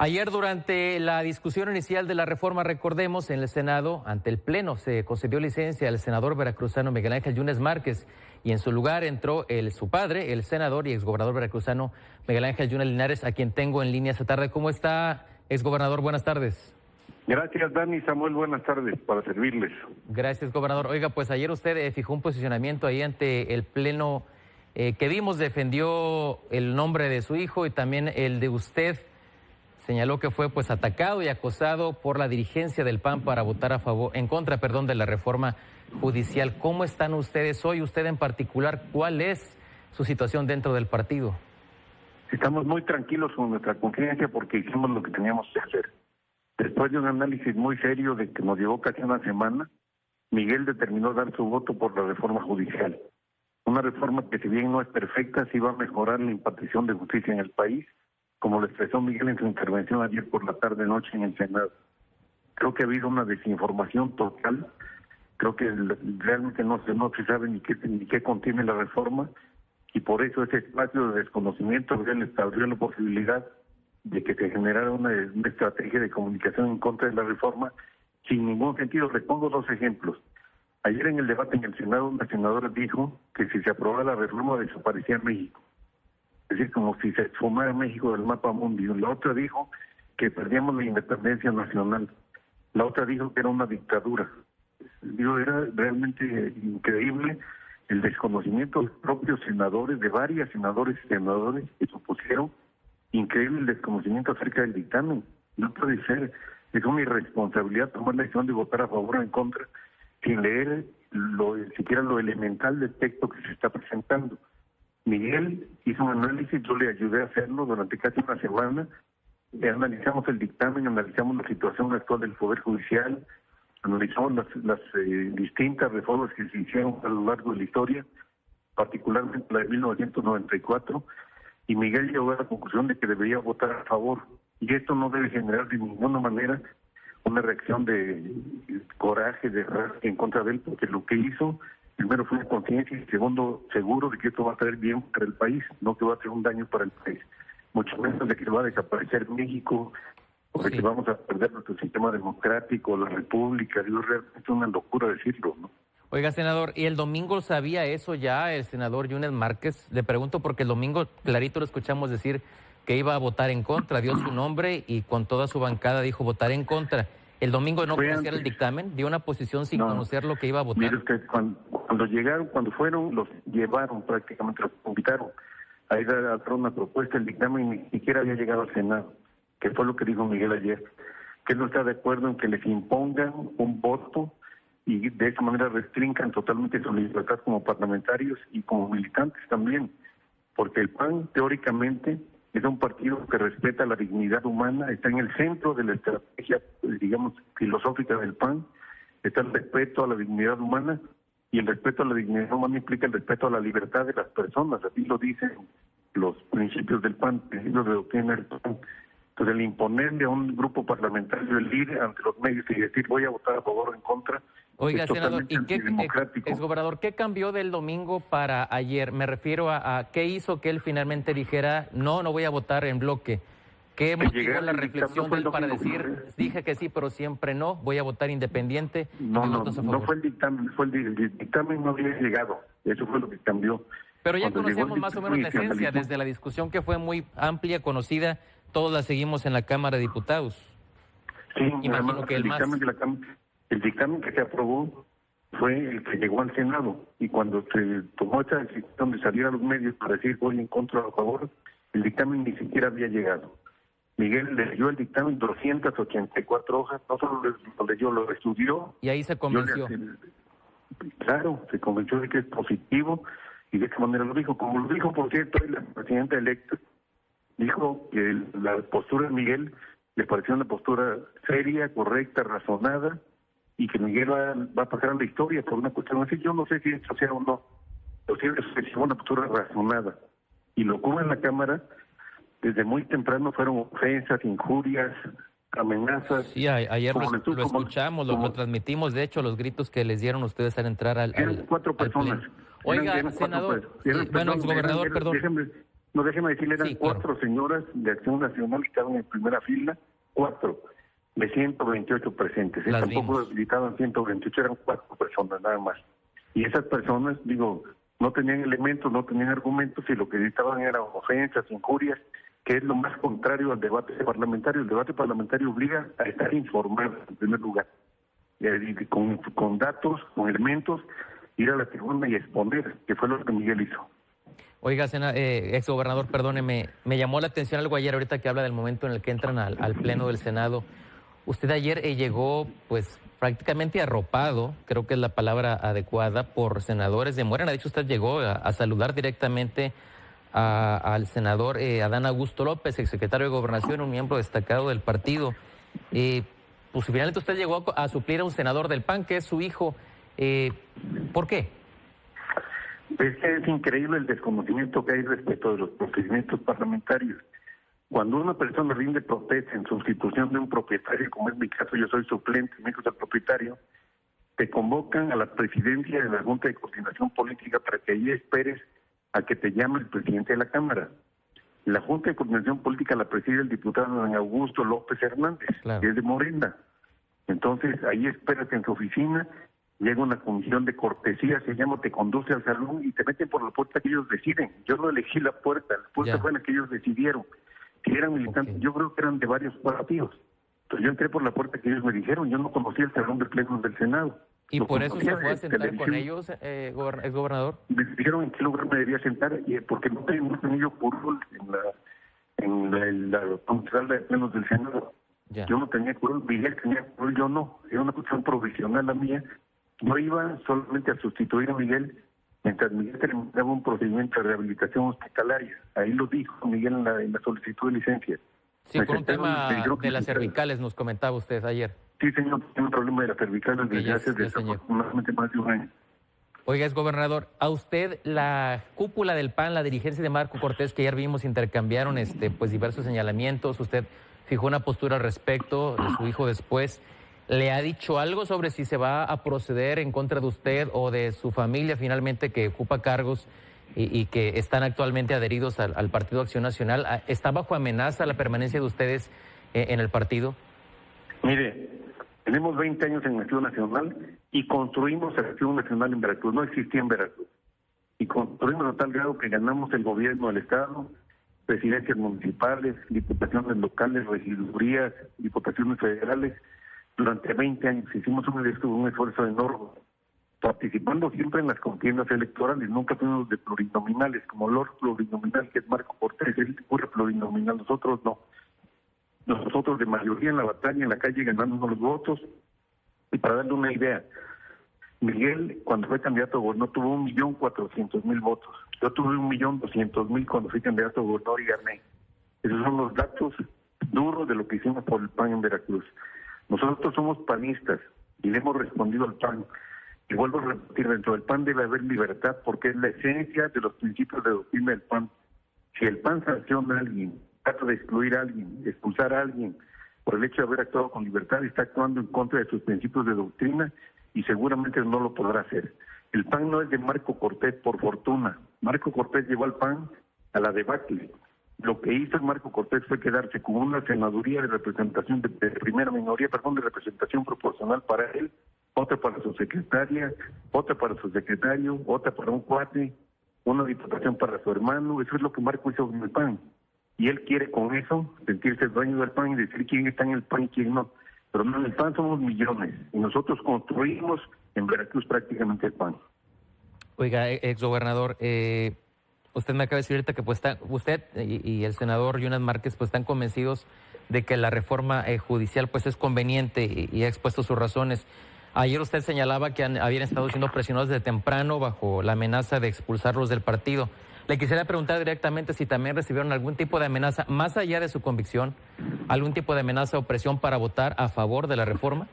Ayer, durante la discusión inicial de la reforma, recordemos, en el Senado, ante el Pleno, se concedió licencia al senador veracruzano Miguel Ángel Yunes Márquez y en su lugar entró su padre, el senador y exgobernador veracruzano Miguel Ángel Yunes Linares, a quien tengo en línea esta tarde. ¿Cómo está, exgobernador? Buenas tardes. Gracias, Dani. Samuel, buenas tardes, para servirles. Gracias, gobernador. Oiga, pues ayer usted fijó un posicionamiento ahí ante el Pleno que vimos, defendió el nombre de su hijo y también el de usted. Señaló que fue pues atacado y acosado por la dirigencia del PAN para votar en contra de la reforma judicial. ¿Cómo están ustedes hoy? Usted en particular, ¿cuál es su situación dentro del partido? Estamos muy tranquilos con nuestra conciencia porque hicimos lo que teníamos que hacer. Después de un análisis muy serio de que nos llevó casi una semana, Miguel determinó dar su voto por la reforma judicial. Una reforma que, si bien no es perfecta, sí va a mejorar la impartición de justicia en el país, como lo expresó Miguel en su intervención ayer por la tarde-noche en el Senado. Creo que ha habido una desinformación total. Creo que realmente no se sabe ni qué contiene la reforma, y por eso ese espacio de desconocimiento abrió la posibilidad de que se generara una estrategia de comunicación en contra de la reforma sin ningún sentido. Les pongo dos ejemplos. Ayer en el debate en el Senado, una senadora dijo que si se aprobara la reforma desaparecía México. Es decir, como si se esfumara México del mapa mundial. La otra dijo que perdíamos la independencia nacional. La otra dijo que era una dictadura. Era realmente increíble el desconocimiento de los propios senadores, de varios senadores y senadores que se opusieron. Increíble el desconocimiento acerca del dictamen. No puede ser. Es una irresponsabilidad tomar la decisión de votar a favor o en contra sin leer siquiera lo elemental del texto que se está presentando. Miguel hizo un análisis, yo le ayudé a hacerlo durante casi una semana. Analizamos el dictamen, analizamos la situación actual del Poder Judicial, analizamos las distintas reformas que se hicieron a lo largo de la historia, particularmente la de 1994, y Miguel llegó a la conclusión de que debería votar a favor. Y esto no debe generar de ninguna manera una reacción de coraje, de en contra de él, porque lo que hizo, primero, fue una conciencia, y segundo, seguro de que esto va a traer bien para el país, no que va a traer un daño para el país. Mucho menos de que va a desaparecer México, o de que vamos a perder nuestro sistema democrático, la república. Es realmente una locura decirlo, ¿no? Oiga, senador, ¿y el domingo sabía eso ya el senador Yunes Márquez? Le pregunto porque el domingo clarito lo escuchamos decir que iba a votar en contra, dio su nombre y con toda su bancada dijo votar en contra. ¿El domingo no conocía el dictamen? ¿Dio una posición sin conocer lo que iba a votar? Mire usted, cuando fueron, los llevaron prácticamente, los invitaron a ir a hacer una propuesta. El dictamen ni siquiera había llegado al Senado, que fue lo que dijo Miguel ayer, que él no está de acuerdo en que les impongan un voto y de esa manera restringan totalmente su libertad como parlamentarios y como militantes también, porque el PAN teóricamente es un partido que respeta la dignidad humana, está en el centro de la estrategia, digamos, filosófica del PAN, está el respeto a la dignidad humana, y el respeto a la dignidad humana implica el respeto a la libertad de las personas, así lo dicen los principios del PAN, principios de doctrina del PAN. Entonces, el imponerle a un grupo parlamentario el ir ante los medios y decir voy a votar a favor o en contra. Oiga, senador, ¿y exgobernador, qué cambió del domingo para ayer? Me refiero a qué hizo que él finalmente dijera no voy a votar en bloque. ¿Qué motivó la reflexión de él para decir dije que sí, pero siempre no, voy a votar independiente? No fue el dictamen, el dictamen no había llegado, eso fue lo que cambió. Pero ya conocemos más o menos la esencia, desde la discusión que fue muy amplia, conocida, todos la seguimos en la Cámara de Diputados. Sí, imagino que el dictamen que se aprobó fue el que llegó al Senado, y cuando se tomó esa decisión de salir a los medios para decir voy en contra o a favor, el dictamen ni siquiera había llegado. Miguel leyó el dictamen, 284 hojas, no solo lo leyó, lo estudió. Y ahí se convenció. Claro, se convenció de que es positivo, y de esta manera lo dijo. Como lo dijo, por cierto, la presidenta electa, dijo que la postura de Miguel le pareció una postura seria, correcta, razonada, y que Miguel va a pasar a la historia por una cuestión así. Yo no sé si eso sea o no, pero sí es una postura razonada. Y lo que hubo en la Cámara, desde muy temprano, fueron ofensas, injurias, amenazas. Sí, ayer lo escuchamos, lo transmitimos, de hecho, los gritos que les dieron ustedes al entrar al Eran 4 personas. Oiga, senador, bueno, exgobernador, perdón. No, déjeme decirle, eran Sí, claro. 4 señoras de Acción Nacional que estaban en primera fila, 4 de 128 presentes. Las Tampoco vimos. habilitaban 128, eran 4 personas nada más. Y esas personas, digo, no tenían elementos, no tenían argumentos, y lo que gritaban eran ofensas, injurias, que es lo más contrario al debate parlamentario. El debate parlamentario obliga a estar informado, en primer lugar, y con datos, con elementos, ir a la tribuna y exponer, que fue lo que Miguel hizo. Oiga, exgobernador, perdóneme, me llamó la atención algo ayer ahorita que habla del momento en el que entran al Pleno del Senado. Usted ayer llegó pues prácticamente arropado, creo que es la palabra adecuada, por senadores de Morena. De hecho, usted llegó a saludar directamente al senador Adán Augusto López, exsecretario de Gobernación, un miembro destacado del partido. Pues finalmente usted llegó a suplir a un senador del PAN, que es su hijo. ¿Por qué? Es que es increíble el desconocimiento que hay respecto de los procedimientos parlamentarios. Cuando una persona rinde protesta en sustitución de un propietario, como es mi caso, yo soy suplente, mi hijo es el propietario, te convocan a la presidencia de la Junta de Coordinación Política para que allí esperes a que te llame el presidente de la Cámara. La Junta de Coordinación Política la preside el diputado don Augusto López Hernández, Claro. que es de Morena. Entonces, ahí esperas en su oficina, llega una comisión de cortesía, se llama, te conduce al salón y te meten por la puerta que ellos deciden. Yo no elegí la puerta Ya. fue la que ellos decidieron. Que eran militantes, Ok. yo creo que eran de varios partidos. Entonces yo entré por la puerta que ellos me dijeron, yo no conocía el salón de plenos del Senado. ¿Y Lo por eso se conocía fue a de sentar con televisión. ellos, exgobernador? Me dijeron en qué lugar me debía sentar, porque no tengo tenido curul en la sala de plenos del Senado. Ya. Yo no tenía curul, Miguel tenía curul, yo no. Era una cuestión provisional la mía. Yo iba solamente a sustituir a Miguel mientras Miguel terminaba un procedimiento de rehabilitación hospitalaria. Ahí lo dijo Miguel en la solicitud de licencia. Sí, Me por un sentaron, me tema dijeron de que las me sentaron. cervicales nos comentaba usted ayer. Sí, señor, tiene un problema de la cervical Ok, desde ya hace se añejó. desafortunadamente más de un año. Oiga, exgobernador, a usted la cúpula del PAN, la dirigencia de Marco Cortés, que ayer vimos, intercambiaron pues diversos señalamientos, usted fijó una postura al respecto, de su hijo después. ¿Le ha dicho algo sobre si se va a proceder en contra de usted o de su familia finalmente que ocupa cargos y que están actualmente adheridos al Partido Acción Nacional? ¿Está bajo amenaza la permanencia de ustedes en el partido? Mire, tenemos 20 años en Acción Nacional y construimos Acción Nacional en Veracruz. No existía en Veracruz. Y construimos a tal grado que ganamos el gobierno del Estado, presidencias municipales, diputaciones locales, regidurías, diputaciones federales. Durante 20 años hicimos un esfuerzo enorme, participando siempre en las contiendas electorales. Nunca fuimos de plurinominales, como Lord Plurinominal, que es Marco Cortés, él fue plurinominal, nosotros no. Nosotros de mayoría en la batalla, en la calle, ganando los votos. Y para darle una idea, Miguel, cuando fue candidato a gobernador, tuvo 1.400.000 votos. Yo tuve 1.200.000 cuando fui candidato a gobernador y gané. Esos son los datos duros de lo que hicimos por el PAN en Veracruz. Nosotros somos panistas y le hemos respondido al PAN. Y vuelvo a repetir, dentro del PAN debe haber libertad porque es la esencia de los principios de doctrina del PAN. Si el PAN sanciona a alguien, trata de excluir a alguien, expulsar a alguien por el hecho de haber actuado con libertad, está actuando en contra de sus principios de doctrina y seguramente no lo podrá hacer. El PAN no es de Marco Cortés por fortuna. Marco Cortés llevó al PAN a la debacle. Lo que hizo Marco Cortés fue quedarse con una senaduría de representación de primera minoría, de representación proporcional para él, otra para su secretaria, otra para su secretario, otra para un cuate, una diputación para su hermano. Eso es lo que Marco hizo con el PAN. Y él quiere con eso sentirse dueño del PAN y decir quién está en el PAN y quién no. Pero no, en el PAN somos millones y nosotros construimos en Veracruz prácticamente el PAN. Oiga, exgobernador, usted me acaba de decir ahorita que pues usted y el senador Yunes Márquez pues están convencidos de que la reforma judicial pues es conveniente y ha expuesto sus razones. Ayer usted señalaba que habían estado siendo presionados desde temprano bajo la amenaza de expulsarlos del partido. Le quisiera preguntar directamente si también recibieron algún tipo de amenaza, más allá de su convicción, algún tipo de amenaza o presión para votar a favor de la reforma.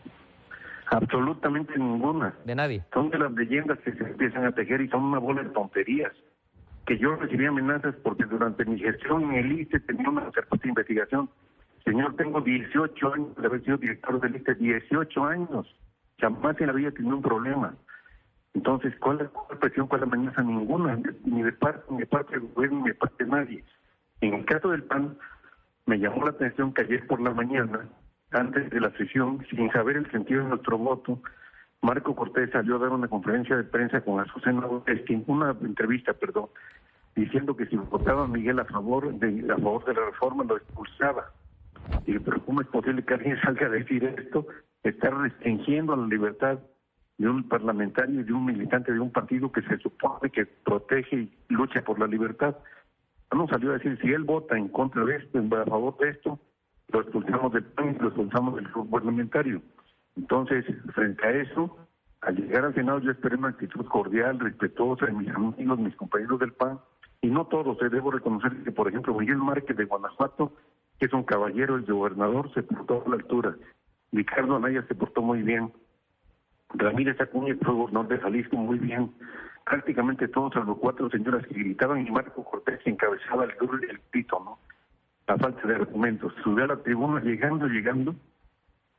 Absolutamente ninguna. De nadie. Son de las leyendas que se empiezan a tejer y son una bola de tonterías. Que yo recibí amenazas porque durante mi gestión en el ISSSTE tenía una carpeta de investigación. Señor, tengo 18 años de haber sido director del ISSSTE, 18 años. Jamás en la vida he tenido un problema. Entonces, ¿cuál es la presión, cuál es la amenaza? Ninguna, ni de parte del gobierno, ni de parte de nadie. En el caso del PAN, me llamó la atención que ayer por la mañana, antes de la sesión, sin saber el sentido de nuestro voto, Marco Cortés salió a dar una conferencia de prensa con Azucena Oresti, una entrevista, perdón, diciendo que si votaba Miguel a favor de la reforma lo expulsaba. Y pero ¿cómo es posible que alguien salga a decir esto? Está restringiendo la libertad de un parlamentario y de un militante de un partido que se supone que protege y lucha por la libertad. No salió a decir, si él vota en contra de esto, a favor de esto, lo expulsamos del PAN, lo expulsamos del grupo parlamentario. Entonces, frente a eso, al llegar al Senado yo esperé una actitud cordial, respetuosa de mis amigos, mis compañeros del PAN, y no todos, debo reconocer que, por ejemplo, Miguel Márquez de Guanajuato, que es un caballero, el gobernador, se portó a la altura. Ricardo Anaya se portó muy bien. Ramírez Acuña, que fue gobernador de Jalisco, muy bien. Prácticamente todos, a los 4 señoras que gritaban, y Marco Cortés que encabezaba el grito, ¿no? A falta de argumentos. Subió a la tribuna llegando,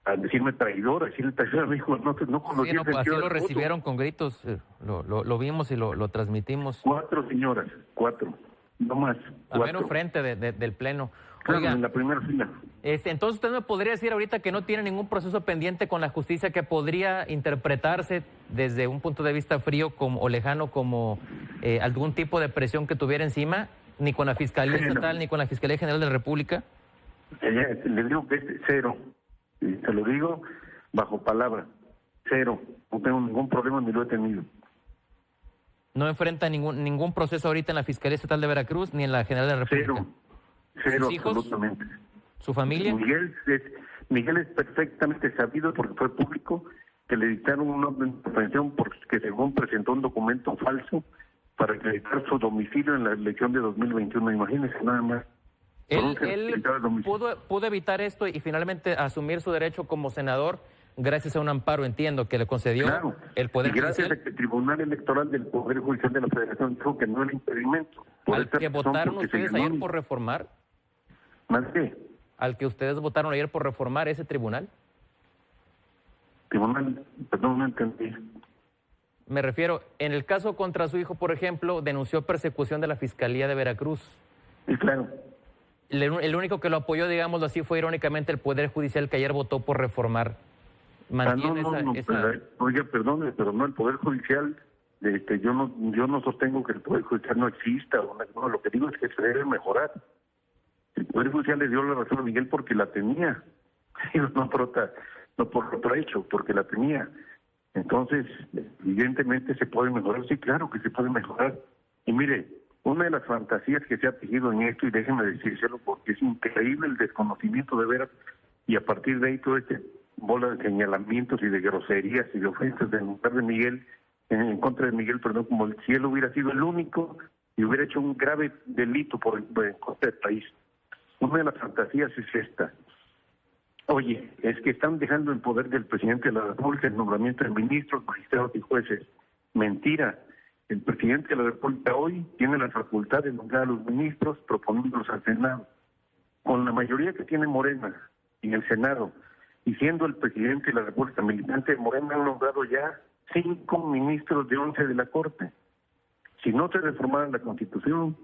a decirme traidor, a decirle traidor, me dijo, no conocía Sí, el sentido así del lo voto. recibieron con gritos, lo vimos y lo transmitimos. 4 señoras, 4, no más. A menos frente del Pleno. Claro, Oiga, en la primera fila. entonces usted me podría decir ahorita que no tiene ningún proceso pendiente con la justicia que podría interpretarse desde un punto de vista frío o lejano como algún tipo de presión que tuviera encima, ni con la Fiscalía Estatal, ni con la Fiscalía General de la República. Le digo que es 0. Y te lo digo bajo palabra. 0. No tengo ningún problema ni lo he tenido. No enfrenta ningún proceso ahorita en la Fiscalía Estatal de Veracruz ni en la General de la República. 0, ¿Sus hijos? absolutamente. ¿Su familia? Miguel es perfectamente sabido, porque fue público, que le dictaron una orden de aprehensión porque según presentó un documento falso para acreditar su domicilio en la elección de 2021. Imagínense nada más. Él pudo evitar esto y finalmente asumir su derecho como senador gracias a un amparo, entiendo, que le concedió el Poder Judicial. Gracias Judicial. a que el Tribunal Electoral del Poder Judicial de la Federación dijo que no era impedimento. ¿Al que votaron ustedes ayer por reformar? ¿Más qué? ¿Al que ustedes votaron ayer por reformar ese tribunal? Tribunal, perdón, no entendí. Me refiero, en el caso contra su hijo, por ejemplo, denunció persecución de la Fiscalía de Veracruz. Sí, claro. El único que lo apoyó, digámoslo así, fue irónicamente el Poder Judicial que ayer votó por reformar. ¿Mantiene Oiga, perdone, pero no, el Poder Judicial, yo no sostengo que el Poder Judicial no exista. No, lo que digo es que se debe mejorar. El Poder Judicial le dio la razón a Miguel porque la tenía, no por otro hecho, porque la tenía. Entonces, evidentemente se puede mejorar, sí, claro que se puede mejorar. Y mire, una de las fantasías que se ha tejido en esto, y déjenme decírselo porque es increíble el desconocimiento de veras, y a partir de ahí todo este bola de señalamientos y de groserías y de ofensas en contra de Miguel, perdón, como si él hubiera sido el único y hubiera hecho un grave delito en contra del país. Una de las fantasías es esta. Oye, es que están dejando el poder del presidente de la República el nombramiento de ministros, magistrados y jueces. Mentira. El presidente de la República hoy tiene la facultad de nombrar a los ministros proponiéndolos al Senado. Con la mayoría que tiene Morena en el Senado, y siendo el presidente de la República militante de Morena, han nombrado ya 5 ministros de 11 de la Corte. Si no se reformara la Constitución,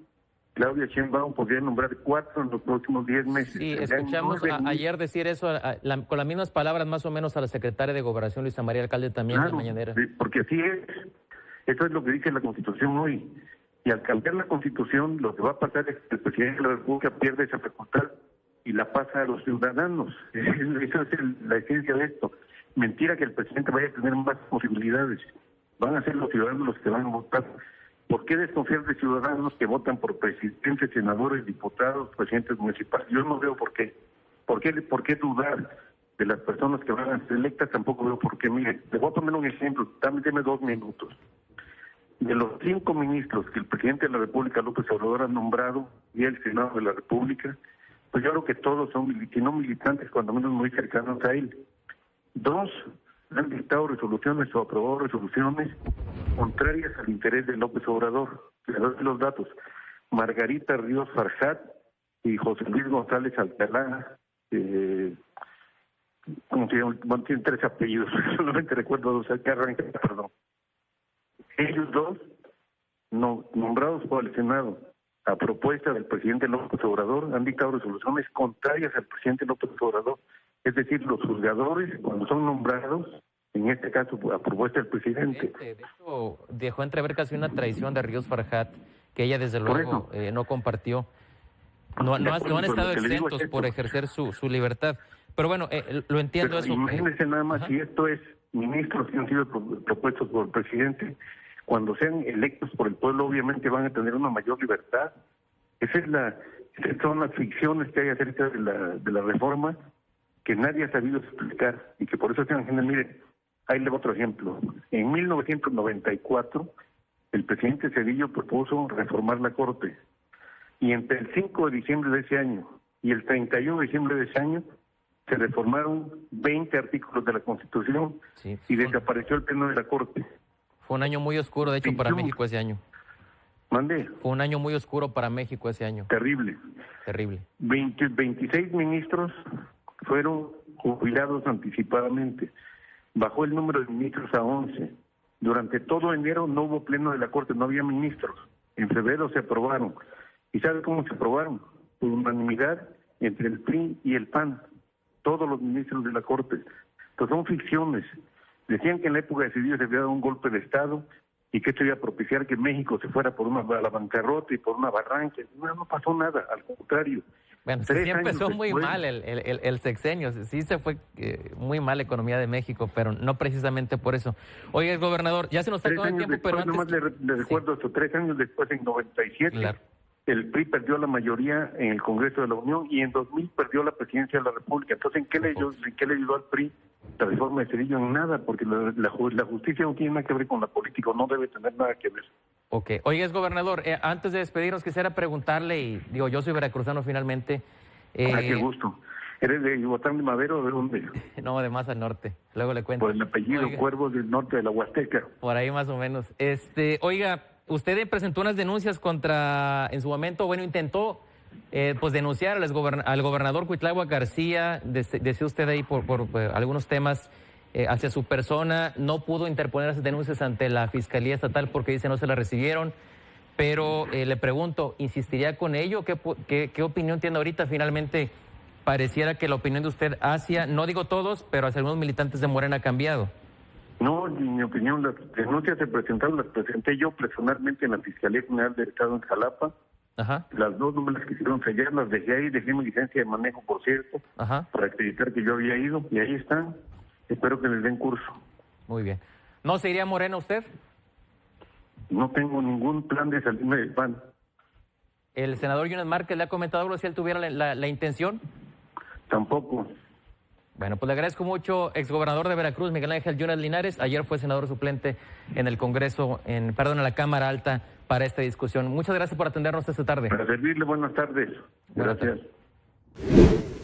Claudia Sheinbaum podría nombrar 4 en los próximos 10 meses. Sí, escuchamos ayer decir eso con las mismas palabras más o menos a la secretaria de Gobernación, Luisa María Alcalde, también en la mañanera. Porque así es. Eso es lo que dice la Constitución hoy. Y al cambiar la Constitución, lo que va a pasar es que el presidente de la República pierde esa facultad y la pasa a los ciudadanos. Esa es la esencia de esto. Mentira que el presidente vaya a tener más posibilidades. Van a ser los ciudadanos los que van a votar. ¿Por qué desconfiar de ciudadanos que votan por presidentes, senadores, diputados, presidentes municipales? Yo no veo por qué. ¿Por qué dudar de las personas que van a ser electas? Tampoco veo por qué. Mire, le voy a poner un ejemplo. Dame 2 minutos. De los 5 ministros que el presidente de la República, López Obrador, ha nombrado, y el Senado de la República, pues yo creo que todos son, si no militantes, cuando menos muy cercanos a él. 2 han dictado resoluciones o aprobado resoluciones contrarias al interés de López Obrador. Les doy los datos. Margarita Ríos Farjat y José Luis González Alcalá, como se llama, tienen 3 apellidos, solamente recuerdo 2, perdón. Ellos dos, nombrados por el Senado a propuesta del presidente López Obrador, han dictado resoluciones contrarias al presidente López Obrador. Es decir, los juzgadores, cuando son nombrados, en este caso a propuesta del presidente. De hecho, dejó entrever casi una traición de Ríos Farjat, que ella desde luego no compartió. No han estado exentos por ejercer su libertad. Pero bueno, lo entiendo. Pero eso. Imagínense nada más, si esto es ministros que han sido propuestos por el presidente, cuando sean electos por el pueblo, obviamente van a tener una mayor libertad. Esas son las ficciones que hay acerca de la reforma que nadie ha sabido explicar y que por eso sean gente. Miren, ahí le doy otro ejemplo. En 1994, el presidente Zedillo propuso reformar la Corte. Y entre el 5 de diciembre de ese año y el 31 de diciembre de ese año, se reformaron 20 artículos de la Constitución y desapareció el Pleno de la Corte. Fue un año muy oscuro, de hecho, para México ese año. ¿Mande? Fue un año muy oscuro para México ese año. Terrible. Terrible. 26 ministros fueron jubilados anticipadamente. Bajó el número de ministros a 11. Durante todo enero no hubo Pleno de la Corte, no había ministros. En febrero se aprobaron. ¿Y sabe cómo se aprobaron? Por unanimidad entre el PRI y el PAN. Todos los ministros de la Corte. Entonces son ficciones. Decían que en la época de Cedillo se había dado un golpe de Estado y que esto iba a propiciar que México se fuera a la bancarrota y por una barranca. No pasó nada, al contrario. Bueno, sí empezó muy mal el sexenio, sí se fue muy mal la economía de México, pero no precisamente por eso. Oye, gobernador, ya se nos está acabando el tiempo, pero antes... Nomás le recuerdo esto, 3 años después, en 97, claro, el PRI perdió la mayoría en el Congreso de la Unión y en 2000 perdió la presidencia de la República. Entonces, ¿en qué le ayudó al PRI la reforma de Zedillo? En nada, porque la justicia no tiene nada que ver con la política, no debe tener nada que ver. Ok. Oye, gobernador, antes de despedirnos quisiera preguntarle, y digo, yo soy veracruzano finalmente. Qué gusto. ¿Eres de Yucatán de Madero o de dónde? No, de más al norte. Luego le cuento. Por el apellido, Cuervos del norte de la Huasteca. Por ahí más o menos. Oiga, usted presentó unas denuncias en su momento, intentó pues denunciar al gobernador Cuitláhuac García, decía usted ahí por algunos temas hacia su persona, no pudo interponer esas denuncias ante la Fiscalía Estatal porque dice no se las recibieron, pero le pregunto, ¿insistiría con ello? ¿Qué opinión tiene ahorita? Finalmente pareciera que la opinión de usted hacia, no digo todos, pero hacia algunos militantes de Morena ha cambiado. No, en mi opinión, las denuncias se presentaron, las presenté yo personalmente en la Fiscalía General del Estado en Jalapa. Ajá. Las dos no me las quisieron sellar, las dejé ahí, dejé mi licencia de manejo, por cierto, para acreditar que yo había ido, y ahí están. Espero que les den curso. Muy bien. ¿No se iría a Morena usted? No tengo ningún plan de salirme del PAN. ¿El senador Yunes Márquez le ha comentado algo si él tuviera la intención? Tampoco. Bueno, pues le agradezco mucho, exgobernador de Veracruz, Miguel Ángel Yunes Linares. Ayer fue senador suplente en el Congreso, en la Cámara Alta para esta discusión. Muchas gracias por atendernos esta tarde. Para servirle, buenas tardes. Buenas Gracias. tardes.